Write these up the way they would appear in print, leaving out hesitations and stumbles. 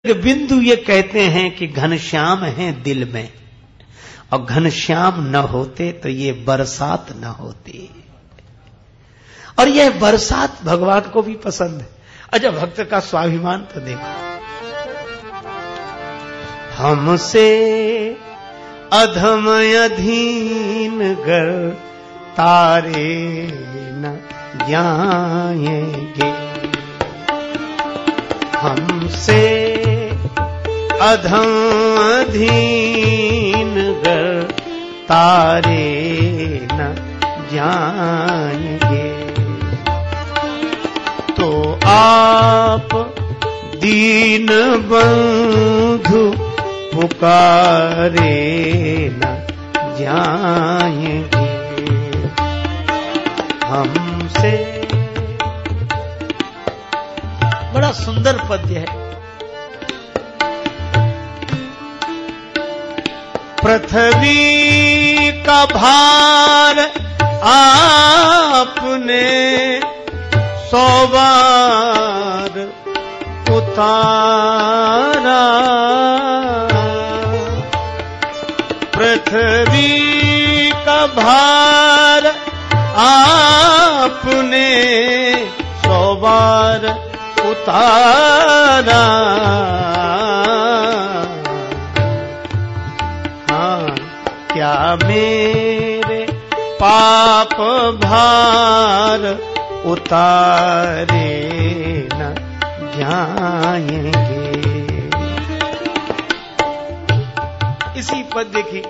बिंदु ये कहते हैं कि घनश्याम है दिल में, और घनश्याम न होते तो ये बरसात न होती। और यह बरसात भगवान को भी पसंद है। अच्छा, भक्त का स्वाभिमान तो देखो, हमसे अधम अधीन गर तारे न जाएंगे, हमसे अधम अधीन गर तारे न जाएंगे, तो आप दीन बंधु पुकारे न जाएंगे, हमसे। बड़ा सुंदर पद्य है। पृथ्वी का भार आपने 100 बार उतारा, पृथ्वी का भार आपने 100 बार उतारा, हाँ क्या मेरे पाप भार उतारे न जाएंगे। इसी पद्य की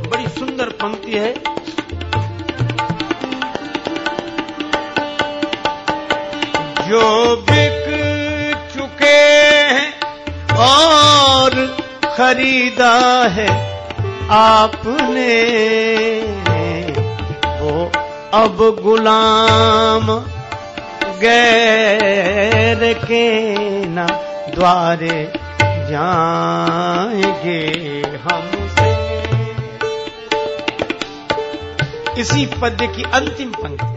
बड़ी सुंदर पंक्ति है। जो बिक चुके हैं और खरीदा है आपने, वो अब गुलाम गैर के न द्वारे जाएंगे, हमसे। इसी पद्य की अंतिम पंक्ति,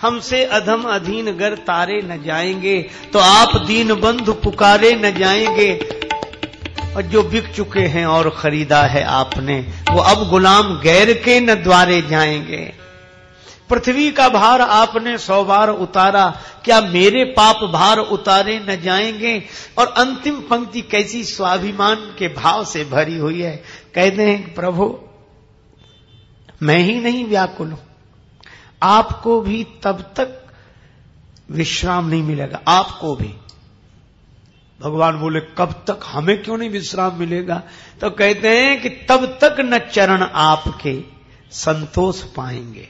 हमसे अधम अधीन गर तारे न जाएंगे, तो आप दीन बंधु पुकारे न जाएंगे। और जो बिक चुके हैं और खरीदा है आपने, वो अब गुलाम गैर के न द्वारे जाएंगे। पृथ्वी का भार आपने 100 बार उतारा, क्या मेरे पाप भार उतारे न जाएंगे। और अंतिम पंक्ति कैसी स्वाभिमान के भाव से भरी हुई है। कहते हैं, प्रभु मैं ही नहीं व्याकुल हूं, आपको भी तब तक विश्राम नहीं मिलेगा, आपको भी। भगवान बोले, कब तक, हमें क्यों नहीं विश्राम मिलेगा। तो कहते हैं कि तब तक न चरण आपके संतोष पाएंगे,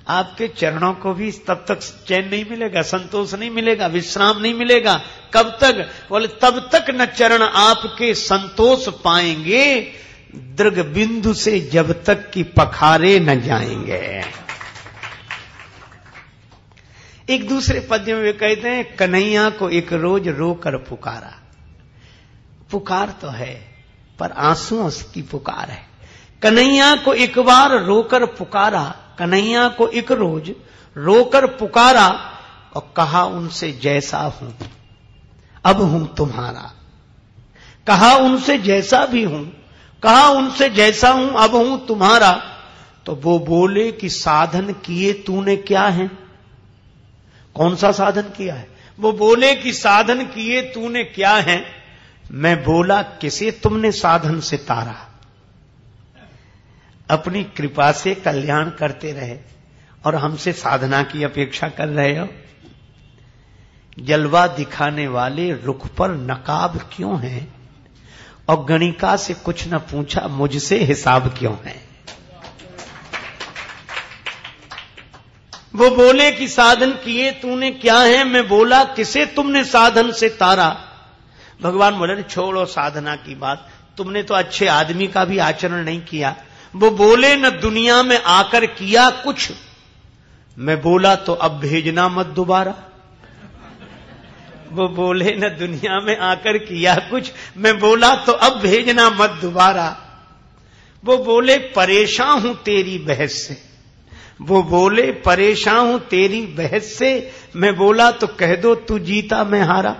आपके चरणों को भी तब तक चैन नहीं मिलेगा, संतोष नहीं मिलेगा, विश्राम नहीं मिलेगा। कब तक? बोले तब तक न चरण आपके संतोष पाएंगे, दृग बिंदु से जब तक कि पखारे न जाएंगे। एक दूसरे पद्य में वे कहते हैं, कन्हैया को एक रोज रोकर पुकारा। पुकार तो है, पर आंसुओं की पुकार है। कन्हैया को एक बार रोकर पुकारा, कन्हैया को एक रोज रोकर पुकारा, और कहा उनसे जैसा हूं अब हूं तुम्हारा। कहा उनसे जैसा भी हूं, कहा उनसे जैसा हूं अब हूं तुम्हारा। तो वो बोले कि साधन किए तूने क्या है। कौन सा साधन किया है? वो बोले कि साधन किए तूने क्या है। मैं बोला, किसे तुमने साधन से तारा। अपनी कृपा से कल्याण करते रहे और हमसे साधना की अपेक्षा कर रहे हो। जलवा दिखाने वाले रुख पर नकाब क्यों है, और गणिका से कुछ न पूछा मुझसे हिसाब क्यों है। वो बोले कि साधन किए तूने क्या है। मैं बोला, किसे तुमने साधन से तारा। भगवान बोले, छोड़ो साधना की बात, तुमने तो अच्छे आदमी का भी आचरण नहीं किया। वो बोले, न दुनिया में आकर किया कुछ। मैं बोला, तो अब भेजना मत दोबारा। वो बोले, न दुनिया में आकर किया कुछ। मैं बोला, तो अब भेजना मत दोबारा। वो बोले, परेशान हूं तेरी बहस से, वो बोले परेशान हूं तेरी बहस से। मैं बोला तो कह दो तू जीता मैं हारा।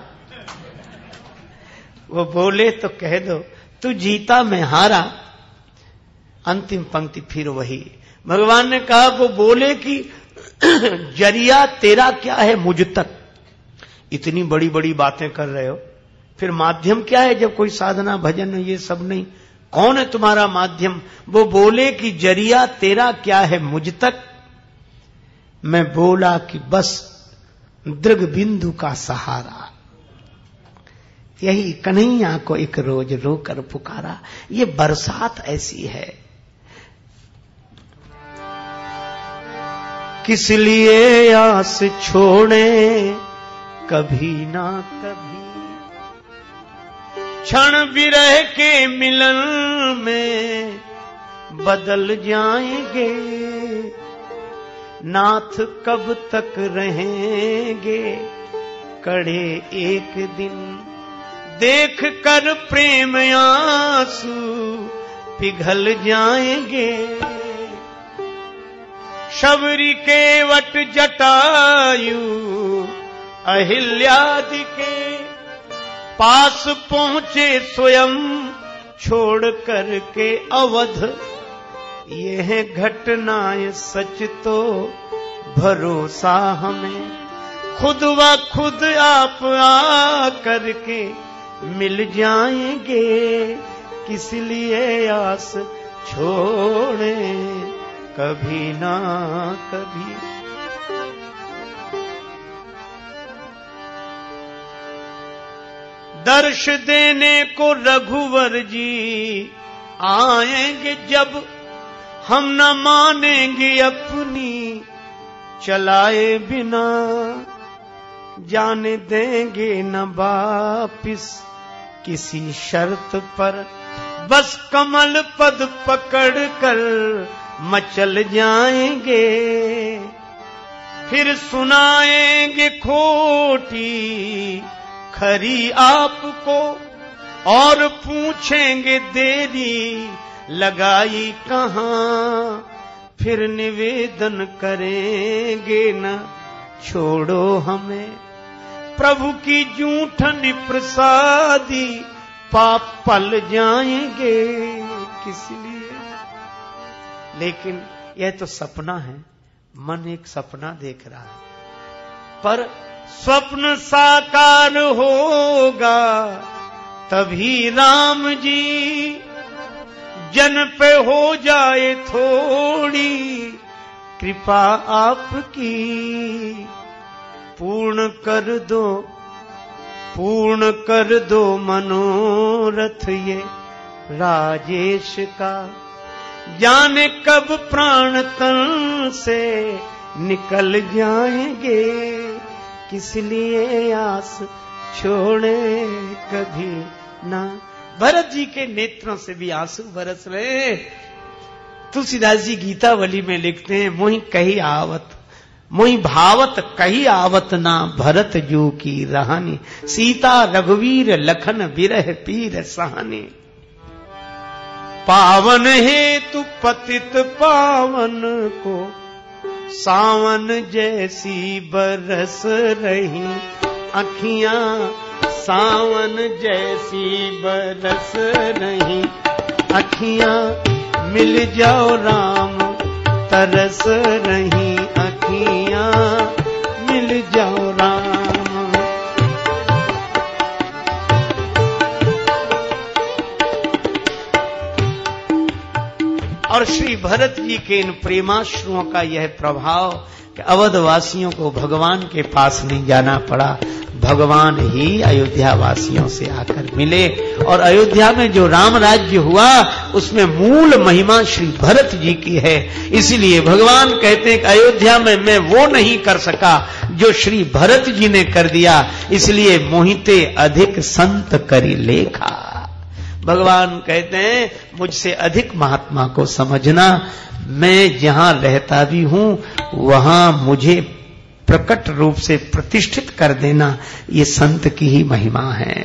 वो बोले तो कह दो तू जीता मैं हारा। अंतिम पंक्ति फिर वही। भगवान ने कहा, वो बोले कि जरिया तेरा क्या है मुझ तक। इतनी बड़ी बड़ी बातें कर रहे हो, फिर माध्यम क्या है जब कोई साधना भजन ये सब नहीं, कौन है तुम्हारा माध्यम? वो बोले कि जरिया तेरा क्या है मुझ तक। मैं बोला कि बस दृग बिंदु का सहारा। यही कन्हैया को एक रोज रोकर पुकारा। ये बरसात ऐसी है। किस लिए आस छोड़े कभी ना कभी, क्षण विरह के मिलन में बदल जाएंगे। नाथ कब तक रहेंगे कड़े एक दिन, देख कर प्रेम आंसू पिघल जाएंगे। शबरी के वट जटायु अहिल्यादि के पास पहुंचे स्वयं छोड़ कर के अवध। यह घटनाएं सच तो भरोसा हमें, खुद व खुद आप आ करके मिल जाएंगे। किस लिए आस छोड़े कभी ना कभी। दर्श देने को रघुवर जी आएंगे जब, हम न मानेंगे अपनी चलाए बिना। जाने देंगे न वापिस किसी शर्त पर, बस कमल पद पकड़ कर मचल जाएंगे। फिर सुनाएंगे खोटी खरी आपको, और पूछेंगे देरी लगाई कहां। फिर निवेदन करेंगे न छोड़ो हमें, प्रभु की जूठन प्रसादी पाप पल जाएंगे। किस लिए? लेकिन यह तो सपना है, मन एक सपना देख रहा है, पर स्वप्न साकार होगा तभी राम जी। जन पे हो जाए थोड़ी कृपा आपकी, पूर्ण कर दो मनोरथ ये राजेश का। जाने कब प्राण तन से निकल जाएंगे, किस लिए आस छोड़े कभी ना। भरत जी के नेत्रों से भी आंसू बरस रहे। तुलसीदास जी गीतावली में लिखते हैं, मोहि कही आवत, मोहि भावत कही आवत ना, भरत जू की रहानी। सीता रघुवीर लखन बिरह पीर सहानी। पावन हेतु पतित पावन को, सावन जैसी बरस रही अखियां। सावन जैसी बरस रही अखियां, मिल जाओ राम तरस रही अखियां, मिल जाओ राम। और श्री भरत जी के इन प्रेमाश्रुओं का यह प्रभाव कि अवधवासियों को भगवान के पास नहीं जाना पड़ा, भगवान ही अयोध्या वासियों से आकर मिले। और अयोध्या में जो राम राज्य हुआ उसमें मूल महिमा श्री भरत जी की है। इसीलिए भगवान कहते हैं कि अयोध्या में मैं वो नहीं कर सका जो श्री भरत जी ने कर दिया, इसलिए मोहिते अधिक संत करी लेखा। भगवान कहते हैं मुझसे अधिक महात्मा को समझना, मैं जहां रहता भी हूं वहां मुझे प्रकट रूप से प्रतिष्ठित कर देना, ये संत की ही महिमा है।